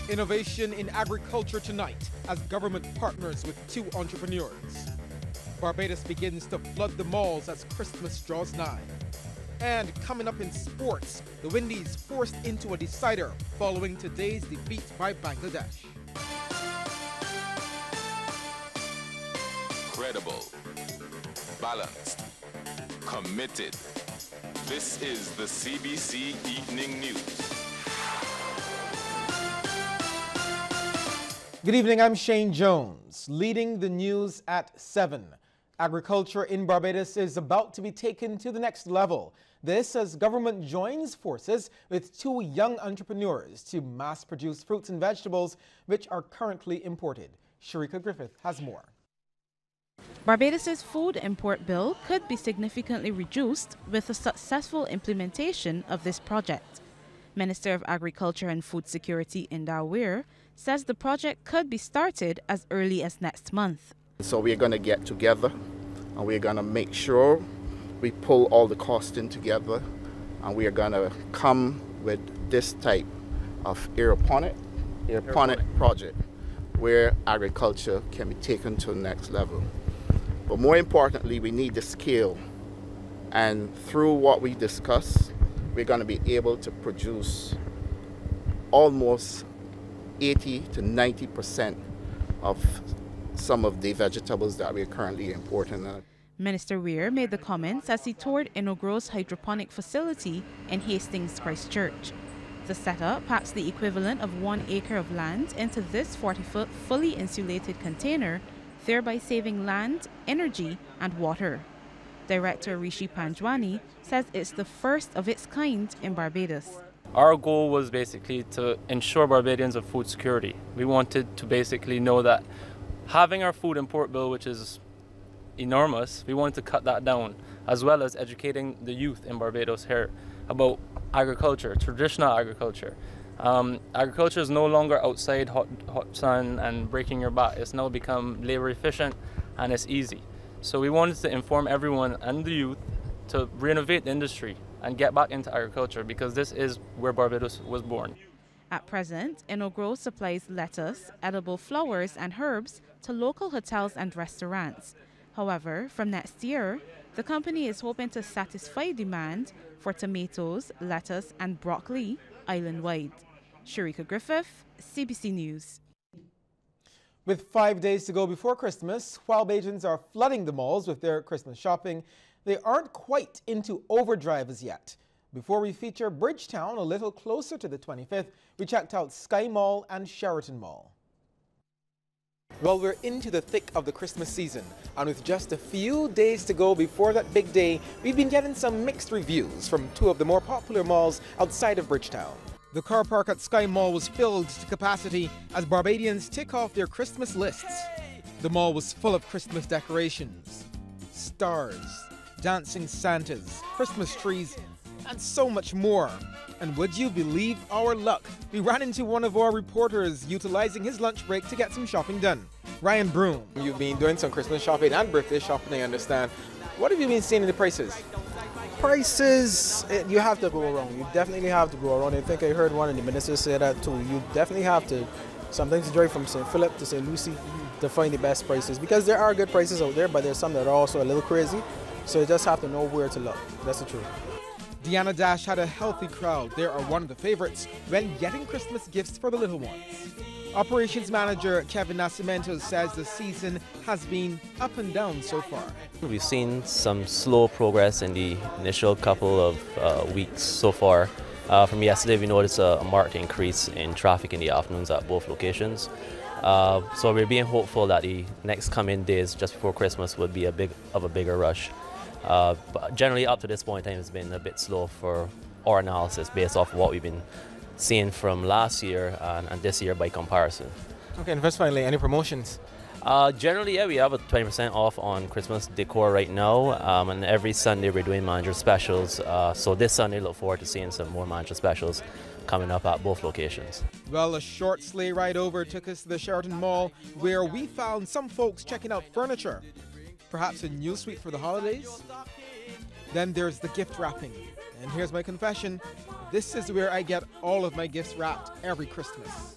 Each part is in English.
Innovation in agriculture tonight as government partners with two entrepreneurs. Barbados begins to flood the malls as Christmas draws nigh. And coming up in sports, the Windies forced into a decider following today's defeat by Bangladesh. Credible, balanced, committed. This is the CBC Evening News. Good evening, I'm Shane Jones, leading the news at 7. Agriculture in Barbados is about to be taken to the next level. This as government joins forces with two young entrepreneurs to mass produce fruits and vegetables which are currently imported. Sharika Griffith has more. Barbados's food import bill could be significantly reduced with a successful implementation of this project. Minister of Agriculture and Food Security Indar Weir says the project could be started as early as next month. So we're going to get together and we're going to make sure we pull all the costs in together, and we are going to come with this type of aeroponic project where agriculture can be taken to the next level. But more importantly, we need the scale, and through what we discuss, we're going to be able to produce almost 80 to 90% of some of the vegetables that we're currently importing. Minister Weir made the comments as he toured Innogro's hydroponic facility in Hastings, Christchurch. The setup packs the equivalent of 1 acre of land into this 40-foot fully insulated container, thereby saving land, energy and water. Director Rishi Panjwani says it's the first of its kind in Barbados. Our goal was basically to ensure Barbadians of food security. We wanted to basically know that having our food import bill, which is enormous, we wanted to cut that down, as well as educating the youth in Barbados here about agriculture, traditional agriculture. Agriculture is no longer outside hot sun and breaking your back. It's now become labor efficient and it's easy. So we wanted to inform everyone and the youth to renovate the industry and get back into agriculture, because this is where Barbados was born. At present, Innogro supplies lettuce, edible flowers and herbs to local hotels and restaurants. However, from next year, the company is hoping to satisfy demand for tomatoes, lettuce and broccoli island-wide. Sharika Griffith, CBC News. With 5 days to go before Christmas, while Bajans are flooding the malls with their Christmas shopping, they aren't quite into overdrive as yet. Before we feature Bridgetown a little closer to the 25th, we checked out Sky Mall and Sheraton Mall. Well, we're into the thick of the Christmas season, and with just a few days to go before that big day, we've been getting some mixed reviews from two of the more popular malls outside of Bridgetown. The car park at Sky Mall was filled to capacity as Barbadians tick off their Christmas lists. The mall was full of Christmas decorations, stars, dancing Santas, Christmas trees, and so much more. And would you believe our luck? We ran into one of our reporters utilizing his lunch break to get some shopping done. Ryan Broom. You've been doing some Christmas shopping and birthday shopping, I understand. What have you been seeing in the prices? Prices, you have to go around. You definitely have to go around. I think I heard one of the ministers say that too. You definitely have to sometimes drive from St. Philip to St. Lucie to find the best prices, because there are good prices out there, but there's some that are also a little crazy. So you just have to know where to look. That's the truth. Deanna Dash had a healthy crowd. They are one of the favorites when getting Christmas gifts for the little ones. Operations manager Kevin Nascimento says the season has been up and down so far. We've seen some slow progress in the initial couple of weeks so far. From yesterday, we noticed a marked increase in traffic in the afternoons at both locations. So we're being hopeful that the next coming days just before Christmas would be a bigger rush. But generally up to this point in time, it's been a bit slow for our analysis based off what we've been seeing from last year and this year by comparison. Okay, and first finally, any promotions? Generally, yeah, we have a 20% off on Christmas decor right now, and every Sunday we're doing manager specials. So this Sunday, look forward to seeing some more manager specials coming up at both locations. Well, a short sleigh ride over took us to the Sheraton Mall, where we found some folks checking out furniture. Perhaps a new suite for the holidays? Then there's the gift wrapping. And here's my confession, this is where I get all of my gifts wrapped every Christmas.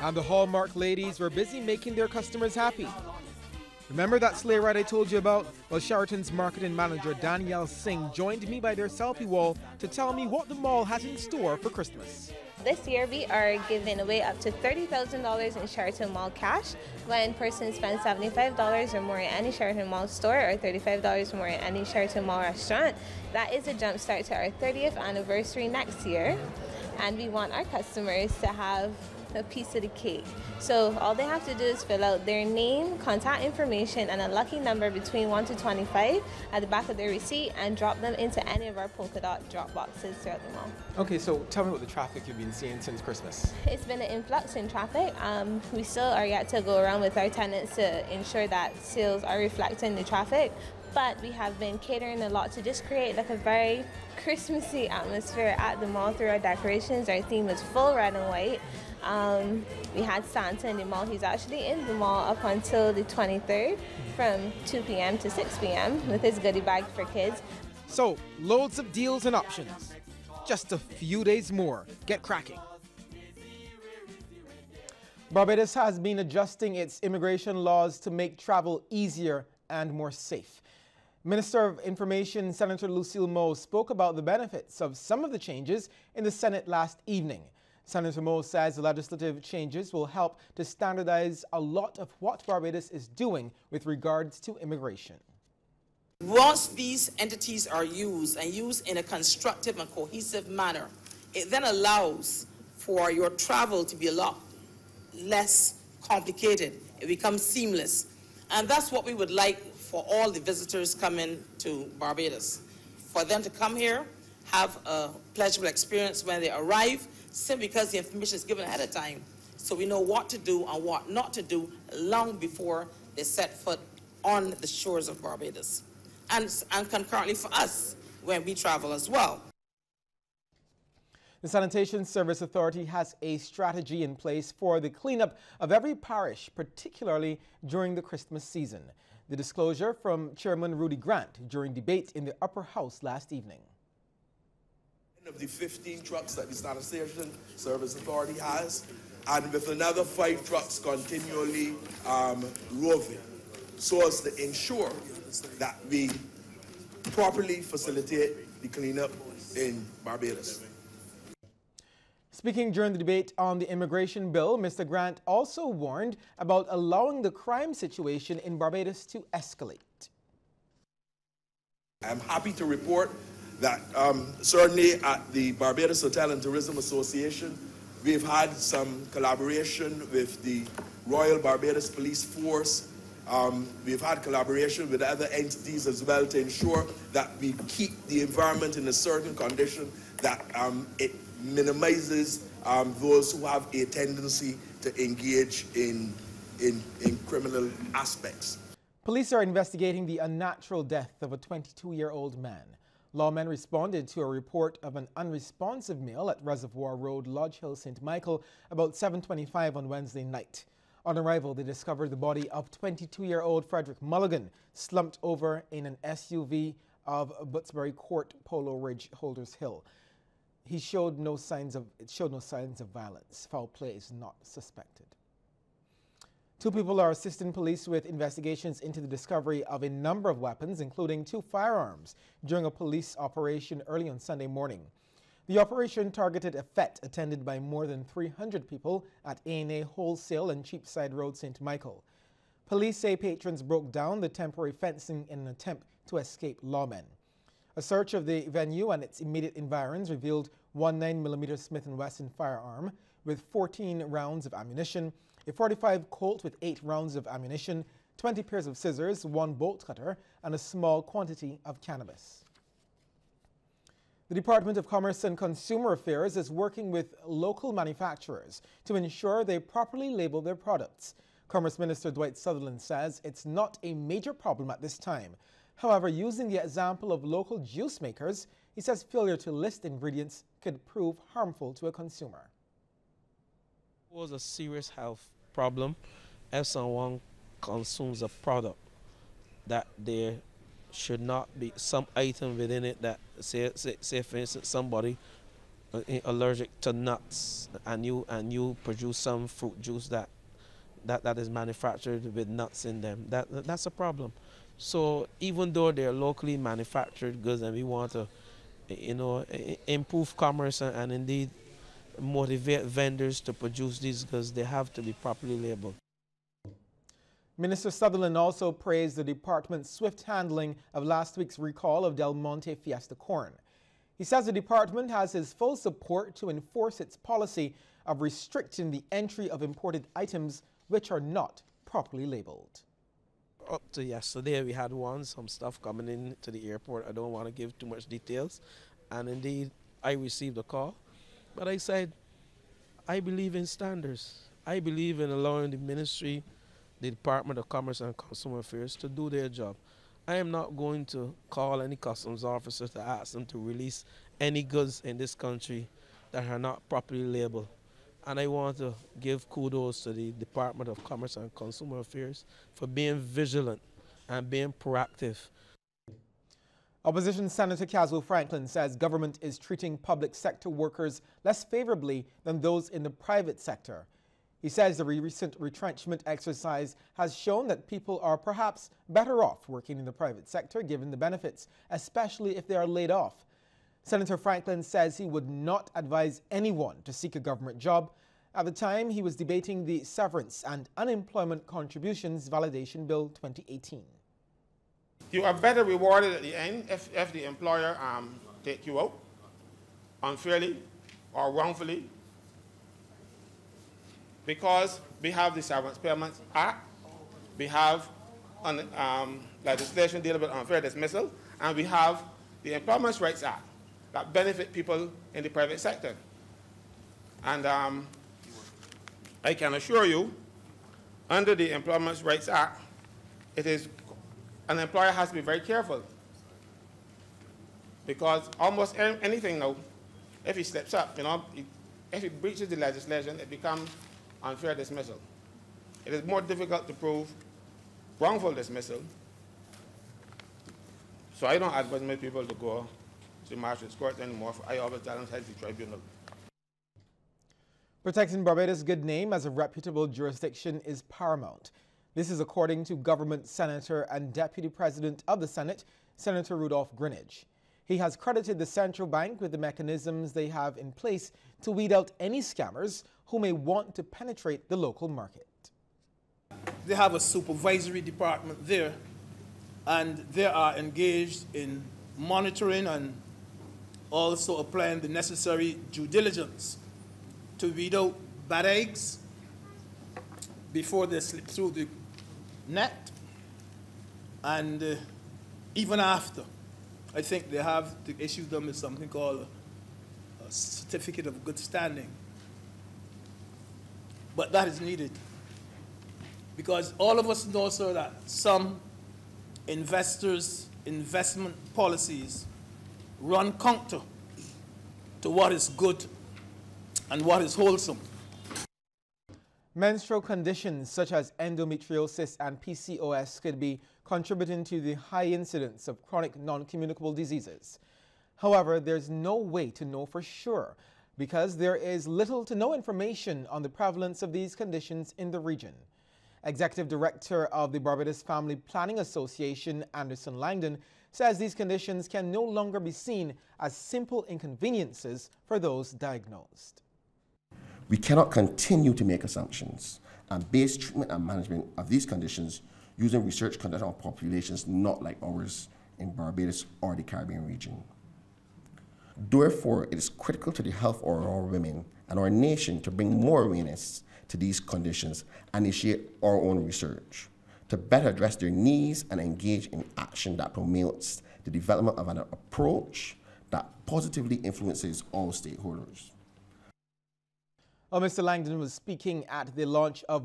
And the Hallmark ladies were busy making their customers happy. Remember that sleigh ride I told you about? Well, Sheraton's marketing manager Danielle Singh joined me by their selfie wall to tell me what the mall has in store for Christmas. This year we are giving away up to $30,000 in Sheraton Mall cash when persons spend $75 or more in any Sheraton Mall store or $35 or more in any Sheraton Mall restaurant. That is a jump start to our 30th anniversary next year, and we want our customers to have a piece of the cake. So all they have to do is fill out their name, contact information, and a lucky number between 1 to 25 at the back of their receipt and drop them into any of our polka dot drop boxes throughout the mall. Okay, so tell me about the traffic you've been seeing since Christmas. It's been an influx in traffic. We still are yet to go around with our tenants to ensure that sales are reflecting the traffic, but we have been catering a lot to just create like a very Christmassy atmosphere at the mall through our decorations. Our theme is full red and white. We had Santa in the mall. He's actually in the mall up until the 23rd from 2 p.m. to 6 p.m. with his goodie bag for kids. So, loads of deals and options. Just a few days more. Get cracking. Barbados has been adjusting its immigration laws to make travel easier and more safe. Minister of Information Senator Lucille Moe spoke about the benefits of some of the changes in the Senate last evening. Senator Moe says the legislative changes will help to standardize a lot of what Barbados is doing with regards to immigration. Once these entities are used and used in a constructive and cohesive manner, it then allows for your travel to be a lot less complicated. It becomes seamless. And that's what we would like for all the visitors coming to Barbados. For them to come here, have a pleasurable experience when they arrive, simply because the information is given ahead of time. So we know what to do and what not to do long before they set foot on the shores of Barbados. And concurrently for us when we travel as well. The Sanitation Service Authority has a strategy in place for the cleanup of every parish, particularly during the Christmas season. The disclosure from Chairman Rudy Grant during debate in the Upper House last evening. Of the 15 trucks that the Sanitation Service Authority has, and with another 5 trucks continually roving, so as to ensure that we properly facilitate the cleanup in Barbados. Speaking during the debate on the immigration bill, Mr. Grant also warned about allowing the crime situation in Barbados to escalate. I'm happy to report that certainly at the Barbados Hotel and Tourism Association, we've had some collaboration with the Royal Barbados Police Force. We've had collaboration with other entities as well to ensure that we keep the environment in a certain condition that it minimizes those who have a tendency to engage in criminal aspects. Police are investigating the unnatural death of a 22-year-old man. Lawmen responded to a report of an unresponsive male at Reservoir Road, Lodge Hill, St. Michael about 7:25 on Wednesday night. On arrival, they discovered the body of 22-year-old Frederick Mulligan slumped over in an SUV of Bootsbury Court, Polo Ridge, Holders Hill. It showed no signs of violence. Foul play is not suspected. 2 people are assisting police with investigations into the discovery of a number of weapons, including 2 firearms, during a police operation early on Sunday morning. The operation targeted a fete attended by more than 300 people at A&A Wholesale and Cheapside Road, St. Michael. Police say patrons broke down the temporary fencing in an attempt to escape lawmen. A search of the venue and its immediate environs revealed one 9mm Smith & Wesson firearm with 14 rounds of ammunition, a .45 Colt with 8 rounds of ammunition, 20 pairs of scissors, 1 bolt cutter, and a small quantity of cannabis. The Department of Commerce and Consumer Affairs is working with local manufacturers to ensure they properly label their products. Commerce Minister Dwight Sutherland says it's not a major problem at this time. However, using the example of local juice makers, he says failure to list ingredients could prove harmful to a consumer. It was a serious health problem if someone consumes a product that there should not be some item within it that say for instance somebody allergic to nuts, and you produce some fruit juice that is manufactured with nuts in them, that's a problem. So even though they're locally manufactured goods, and we want to, improve commerce and indeed motivate vendors to produce these goods, they have to be properly labeled. Minister Sutherland also praised the department's swift handling of last week's recall of Del Monte Fiesta corn. He says the department has his full support to enforce its policy of restricting the entry of imported items which are not properly labeled. Up to yesterday, we had some stuff coming in to the airport. I don't want to give too much details. And indeed, I received a call. But I said, I believe in standards. I believe in allowing the ministry, the Department of Commerce and Consumer Affairs to do their job. I am not going to call any customs officer to ask them to release any goods in this country that are not properly labeled. And I want to give kudos to the Department of Commerce and Consumer Affairs for being vigilant and being proactive. Opposition Senator Caswell Franklin says government is treating public sector workers less favorably than those in the private sector. He says the recent retrenchment exercise has shown that people are perhaps better off working in the private sector given the benefits, especially if they are laid off. Senator Franklin says he would not advise anyone to seek a government job. At the time, he was debating the Severance and Unemployment Contributions Validation Bill 2018. You are better rewarded at the end if the employer take you out unfairly or wrongfully, because we have the Severance Payments Act, we have legislation dealing with unfair dismissal, and we have the Employment Rights Act that benefit people in the private sector. And I can assure you, under the Employment Rights Act, an employer has to be very careful, because almost anything now, if he slips up, if he breaches the legislation, it becomes unfair dismissal. It is more difficult to prove wrongful dismissal. So I don't advise my people to go to Marshall's Court anymore. I always tell them head to the tribunal. Protecting Barbados' good name as a reputable jurisdiction is paramount. This is according to Government Senator and Deputy President of the Senate, Senator Rudolph Greenidge. He has credited the central bank with the mechanisms they have in place to weed out any scammers who may want to penetrate the local market. They have a supervisory department there, and they are engaged in monitoring and also applying the necessary due diligence to weed out bad eggs before they slip through the net, and even after. I think they have to issue them with something called a certificate of good standing. But that is needed, because all of us know, sir, that some investors' investment policies run counter to what is good and what is wholesome. Menstrual conditions such as endometriosis and PCOS could be contributing to the high incidence of chronic non-communicable diseases. However, there's no way to know for sure because there is little to no information on the prevalence of these conditions in the region. Executive Director of the Barbados Family Planning Association, Anderson Langdon, says these conditions can no longer be seen as simple inconveniences for those diagnosed. We cannot continue to make assumptions and base treatment and management of these conditions using research conducted on populations not like ours in Barbados or the Caribbean region. Therefore, it is critical to the health of our women and our nation to bring more awareness to these conditions and initiate our own research to better address their needs and engage in action that promotes the development of an approach that positively influences all stakeholders. Well, Mr. Langdon was speaking at the launch of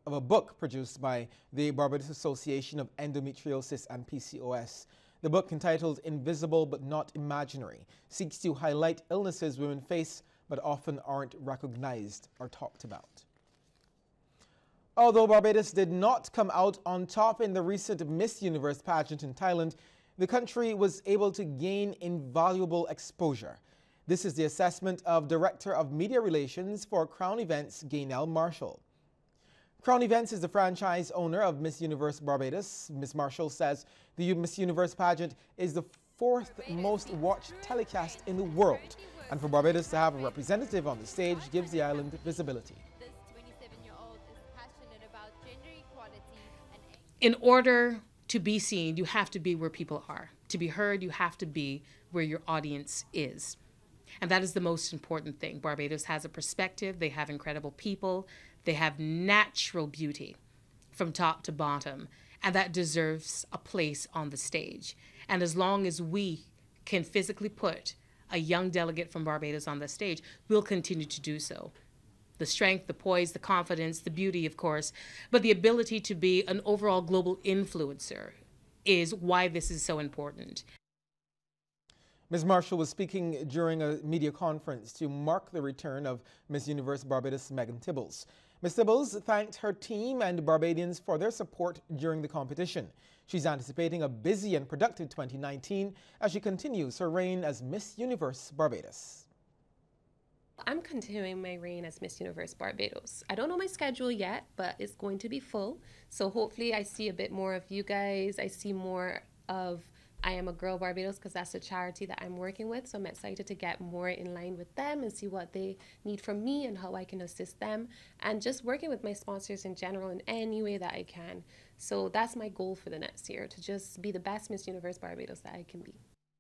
a book produced by the Barbados Association of Endometriosis and PCOS. The book, entitled Invisible But Not Imaginary, seeks to highlight illnesses women face but often aren't recognized or talked about. Although Barbados did not come out on top in the recent Miss Universe pageant in Thailand, the country was able to gain invaluable exposure. This is the assessment of Director of Media Relations for Crown Events, Gaynell Marshall. Crown Events is the franchise owner of Miss Universe Barbados. Ms. Marshall says the Miss Universe pageant is the 4th most watched telecast in the world, and for Barbados to have a representative on the stage gives the island visibility. In order to be seen, you have to be where people are. To be heard, you have to be where your audience is. And that is the most important thing. Barbados has a perspective. They have incredible people. They have natural beauty from top to bottom. And that deserves a place on the stage. And as long as we can physically put a young delegate from Barbados on the stage, we'll continue to do so. The strength, the poise, the confidence, the beauty, of course, but the ability to be an overall global influencer is why this is so important. Ms. Marshall was speaking during a media conference to mark the return of Miss Universe Barbados Megan Tibbles. Ms. Tibbles thanked her team and Barbadians for their support during the competition. She's anticipating a busy and productive 2019 as she continues her reign as Miss Universe Barbados. I'm continuing my reign as Miss Universe Barbados. I don't know my schedule yet, but it's going to be full. So hopefully I see a bit more of you guys. I see more of I Am a Girl Barbados, because that's a charity that I'm working with. So I'm excited to get more in line with them and see what they need from me and how I can assist them. And just working with my sponsors in general in any way that I can. So that's my goal for the next year, to just be the best Miss Universe Barbados that I can be.